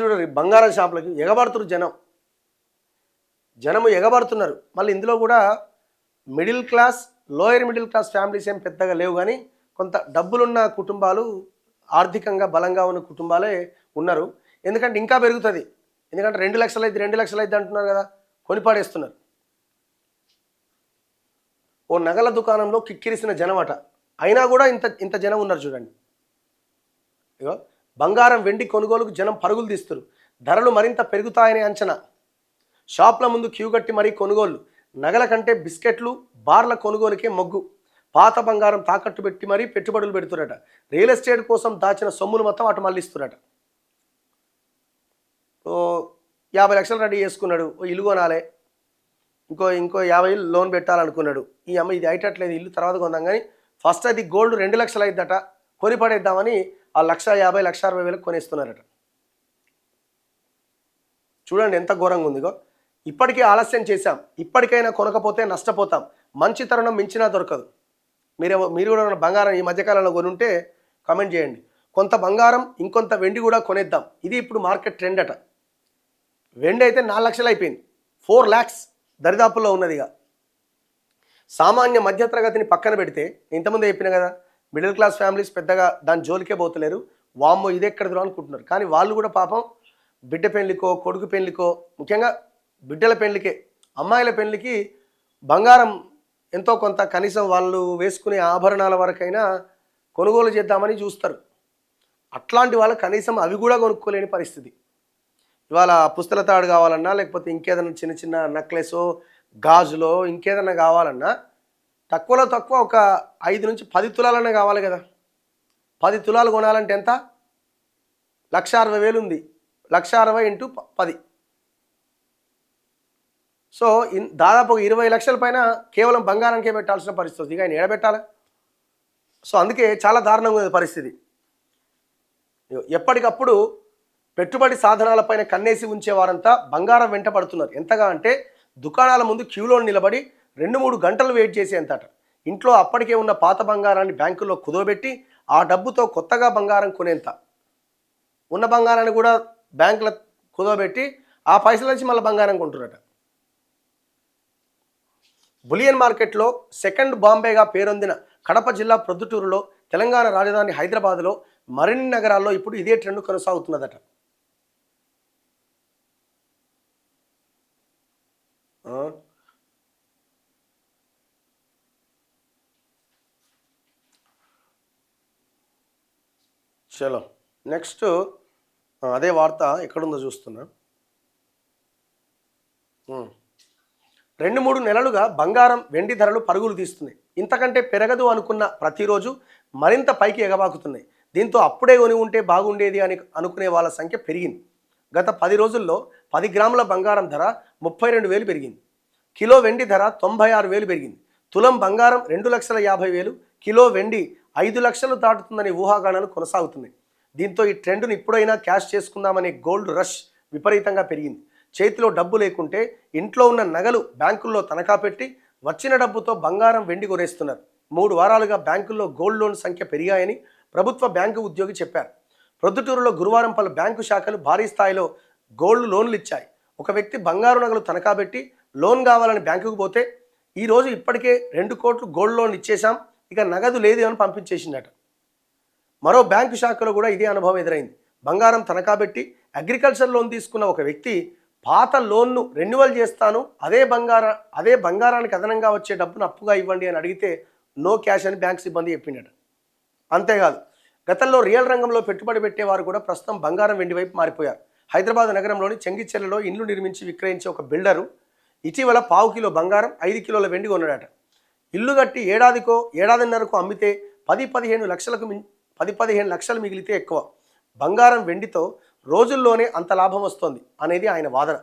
చూడండి బంగారం షాపులకి ఎగబడుతున్నారు జనము ఎగబడుతున్నారు. మళ్ళీ ఇందులో కూడా middle class lower middle class families ఏం పెద్దగా లేవు, కానీ కొంత డబ్బులున్న కుటుంబాలు ఆర్థికంగా బలంగా ఉన్న కుటుంబాలే ఉన్నారు. ఎందుకంటే ఇంకా పెరుగుతుంది, ఎందుకంటే 2 లక్షలు అయితే 2 లక్షలు అయితే అంటున్నారు కదా, కొనిపాడేస్తున్నారు. ఓ నగల దుకాణంలో కిక్కిరిసిన జనం అట, అయినా కూడా ఇంత ఇంత జనం ఉన్నారు చూడండి. ఇగో బంగారం వెండి కొనుగోలుకు జనం పరుగులు తీస్తారు. ధరలు మరింత పెరుగుతాయనే అంచనా. షాప్ల ముందు క్యూ కట్టి మరీ కొనుగోళ్ళు. నగల కంటే బిస్కెట్లు బార్ల కొనుగోలుకే మొగ్గు. పాత బంగారం తాకట్టు పెట్టి మరీ పెట్టుబడులు పెడుతురట. రియల్ ఎస్టేట్ కోసం దాచిన సొమ్ములు మొత్తం అటు మళ్ళిస్తురట. ఓ 50 లక్షలు రెడీ చేసుకున్నాడు, ఓ ఇల్లు కొనాలి, ఇంకో 50 లోన్ పెట్టాలనుకున్నాడు. ఈ అమ్మ ఇది అయ్యేటట్లేదు, ఇల్లు తర్వాత కొందాం, కానీ ఫస్ట్ అది గోల్డ్ 2 లక్షలు అయిద్దట, కొని పడేద్దామని ఆ 1,50,000 1,60,000 కొనేస్తున్నారట. చూడండి ఎంత ఘోరంగా ఉందిగో. ఇప్పటికీ ఆలస్యం చేశాం, ఇప్పటికైనా కొనకపోతే నష్టపోతాం, మంచి తరుణం మించినా దొరకదు. మీరు కూడా బంగారం ఈ మధ్యకాలంలో కొని ఉంటే కామెంట్ చేయండి. కొంత బంగారం ఇంకొంత వెండి కూడా కొనేద్దాం, ఇది ఇప్పుడు మార్కెట్ ట్రెండ్ అట. వెండి అయితే 4 లక్షలు అయిపోయింది, 4 lakhs దరిదాపుల్లో ఉన్నదిగా. సామాన్య మధ్యతరగతిని పక్కన పెడితే ఇంతకుముందే చెప్పిన కదా, మిడిల్ క్లాస్ ఫ్యామిలీస్ పెద్దగా దాని జోలికే పోతలేరు. వామ్మో ఇది ఎక్కడిదో అనుకుంటున్నారు, కానీ వాళ్ళు కూడా పాపం బిడ్డ పెళ్లికో కొడుకు పెళ్లికో, ముఖ్యంగా బిడ్డల పెళ్లికే, అమ్మాయిల పెళ్లికి బంగారం ఎంతో కొంత కనీసం వాళ్ళు వేసుకునే ఆభరణాల వరకైనా కొనుగోలు చేద్దామని చూస్తారు. అట్లాంటి వాళ్ళు కనీసం అవి కూడా కొనుక్కోలేని పరిస్థితి. ఇవాళ పుస్తల తాడు కావాలన్నా, లేకపోతే ఇంకేదైనా చిన్న చిన్న నెక్లెసో గాజులో ఇంకేదైనా కావాలన్నా తక్కువలో తక్కువ ఒక 5 నుంచి 10 తులాలనే కావాలి కదా. 10 తులాలు కొనాలంటే ఎంత? 1,60,000 ఉంది. 1,60,000 ఇంటూ 10, సో దాదాపు 20 లక్షల పైన కేవలం బంగారానికే పెట్టాల్సిన పరిస్థితి. ఇక ఆయన ఎడబెట్టాలి. సో అందుకే చాలా దారుణంగా ఉంది పరిస్థితి. ఎప్పటికప్పుడు పెట్టుబడి సాధనాలపైన కన్నేసి ఉంచేవారంతా బంగారం వెంట పడుతున్నారు. ఎంతగా అంటే దుకాణాల ముందు క్యూలో నిలబడి 2-3 గంటలు వెయిట్ చేసేంతట. ఇంట్లో అప్పటికే ఉన్న పాత బంగారాన్ని బ్యాంకుల్లో కుదోబెట్టి ఆ డబ్బుతో కొత్తగా బంగారం కొనేంత. ఉన్న బంగారాన్ని కూడా బ్యాంకులో కుదోబెట్టి ఆ పైసల నుంచి మళ్ళీ బంగారం కొంటున్నట. బులియన్ మార్కెట్లో సెకండ్ బాంబేగా పేరొందిన కడప జిల్లా ప్రొద్దుటూరులో, తెలంగాణ రాజధాని హైదరాబాద్లో మరిన్ని నగరాల్లో ఇప్పుడు ఇదే ట్రెండ్ కొనసాగుతున్నదట. చలో నెక్స్ట్ అదే వార్త ఎక్కడుందో చూస్తున్నా. 2-3 నెలలుగా బంగారం వెండి ధరలు పరుగులు తీస్తున్నాయి. ఇంతకంటే పెరగదు అనుకున్న ప్రతిరోజు మరింత పైకి ఎగబాకుతున్నాయి. దీంతో అప్పుడే కొని ఉంటే బాగుండేది అని అనుకునే వాళ్ళ సంఖ్య పెరిగింది. గత 10 రోజుల్లో 10 గ్రాముల బంగారం ధర 32,000 పెరిగింది. కిలో వెండి ధర 96,000 పెరిగింది. తులం బంగారం 2,50,000, కిలో వెండి 5 లక్షలు దాటుతుందనే ఊహాగానాలు కొనసాగుతున్నాయి. దీంతో ఈ ట్రెండ్ను ఇప్పుడైనా క్యాష్ చేసుకుందామనే గోల్డ్ రష్ విపరీతంగా పెరిగింది. చేతిలో డబ్బు లేకుంటే ఇంట్లో ఉన్న నగలు బ్యాంకుల్లో తనఖా పెట్టి వచ్చిన డబ్బుతో బంగారం వెండి కొనేస్తున్నారు. 3 వారాలుగా బ్యాంకుల్లో గోల్డ్ లోన్ సంఖ్య పెరిగాయని ప్రభుత్వ బ్యాంకు ఉద్యోగి చెప్పారు. ప్రొద్దుటూరులో గురువారం పలు బ్యాంకు శాఖలు భారీ స్థాయిలో గోల్డ్ లోన్లు ఇచ్చాయి. ఒక వ్యక్తి బంగారు నగలు తనఖా పెట్టి లోన్ కావాలని బ్యాంకుకు పోతే ఈరోజు ఇప్పటికే 2 కోట్లు గోల్డ్ లోన్ ఇచ్చేశాం, ఇక నగదు లేదు అని పంపించేసిందట. మరో బ్యాంకు శాఖలో కూడా ఇదే అనుభవం ఎదురైంది. బంగారం తనఖా పెట్టి అగ్రికల్చర్ లోన్ తీసుకున్న ఒక వ్యక్తి పాత లోన్ను రెన్యువల్ చేస్తాను, అదే బంగారానికి అదనంగా వచ్చే డబ్బును అప్పుగా ఇవ్వండి అని అడిగితే నో క్యాష్ అని బ్యాంక్ సిబ్బంది చెప్పిండట. అంతేకాదు, గతంలో రియల్ రంగంలో పెట్టుబడి పెట్టేవారు కూడా ప్రస్తుతం బంగారం వెండి వైపు మారిపోయారు. హైదరాబాద్ నగరంలోని చెంగిచెర్లలో ఇండ్లు నిర్మించి విక్రయించే ఒక బిల్డరు ఇటీవల 1/4 కిలో బంగారం 5 కిలోల వెండి కొన్నాడట. ఇల్లు కట్టి ఏడాదిన్నరకు అమ్మితే 10-15 లక్షలు మిగిలితే ఎక్కువ. బంగారం వెండితో రోజుల్లోనే అంత లాభం వస్తోంది అనేది ఆయన వాదన.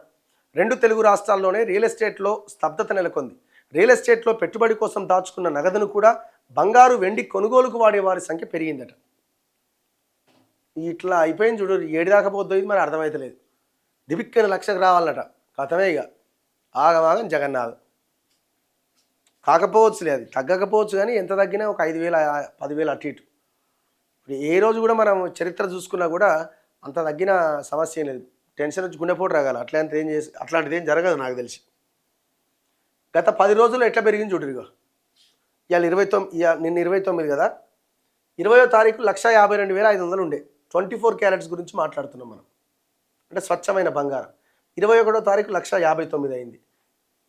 2 తెలుగు రాష్ట్రాల్లోనే రియల్ ఎస్టేట్లో స్తబ్దత నెలకొంది. రియల్ ఎస్టేట్లో పెట్టుబడి కోసం దాచుకున్న నగదును కూడా బంగారు వెండి కొనుగోలుకు వాడే వారి సంఖ్య పెరిగిందట. ఇట్లా అయిపోయింది చూడు, ఏడు దాకా పోతుంది మరి అర్థమవుతలేదు. దివిక్కన 1 లక్షకు రావాలన్నట, కథమే ఇక ఆగమాగం జగన్నాథం. కాకపోవచ్చులే, అది తగ్గకపోవచ్చు, కానీ ఎంత తగ్గినా ఒక 5,000 10,000 అటు ఇటు. ఇప్పుడు ఏ రోజు కూడా మనం చరిత్ర చూసుకున్నా కూడా అంత తగ్గిన సమస్య ఏం లేదు. టెన్షన్ వచ్చి గుండెపోటు రాగాలి, అట్లాంటిది ఏం జరగదు నాకు తెలిసి. గత 10 రోజుల్లో ఎట్లా పెరిగింది చూడు. ఇగో నిన్న 29 కదా, 20వ తారీఖు 1,52,500 ఉండే. 24 క్యారెట్స్ గురించి మాట్లాడుతున్నాం మనం, అంటే స్వచ్ఛమైన బంగారం. 21వ తారీఖు 1,59,000 అయింది.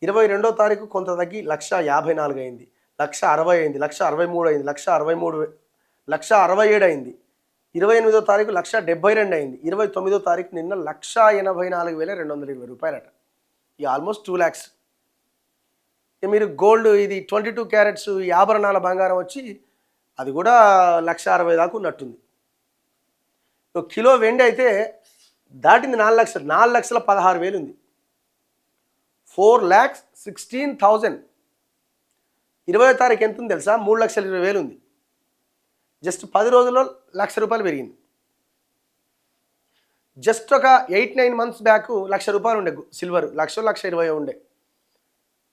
22వ తారీఖు కొంత తగ్గి 1,54,000 అయింది. 1,60,000 అయింది. 1,63,000 అయింది. 1,67,000 అయింది. 28వ తారీఖు 1,72,000 అయింది. 29వ తారీఖు నిన్న 1,84,220 రూపాయలట. ఇక ఆల్మోస్ట్ 2 lakhs. మీరు గోల్డ్ ఇది 22 క్యారెట్స్ ఈ ఆభరణాల బంగారం వచ్చి అది కూడా 1,60,000 దాకా ఉన్నట్టుంది. కిలో వెండి అయితే దాటింది 4 లక్షలు. 4,16,000 ఉంది. 4,16,000. 20వ తారీఖు ఎంత ఉంది తెలుసా? 3,20,000 ఉంది. జస్ట్ 10 రోజుల్లో ₹1,00,000 పెరిగింది. జస్ట్ ఒక 8-9 months బ్యాక్ ₹1,00,000 ఉండే సిల్వర్. 1,20,000 ఉండే.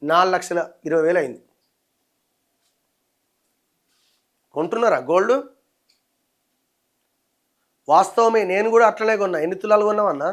4,20,000 అయింది. కొంటున్నారా గోల్డ్? వాస్తవమే, నేను కూడా అట్లనే కొన్నా. ఎన్ని తులాలు కొన్నావన్నా?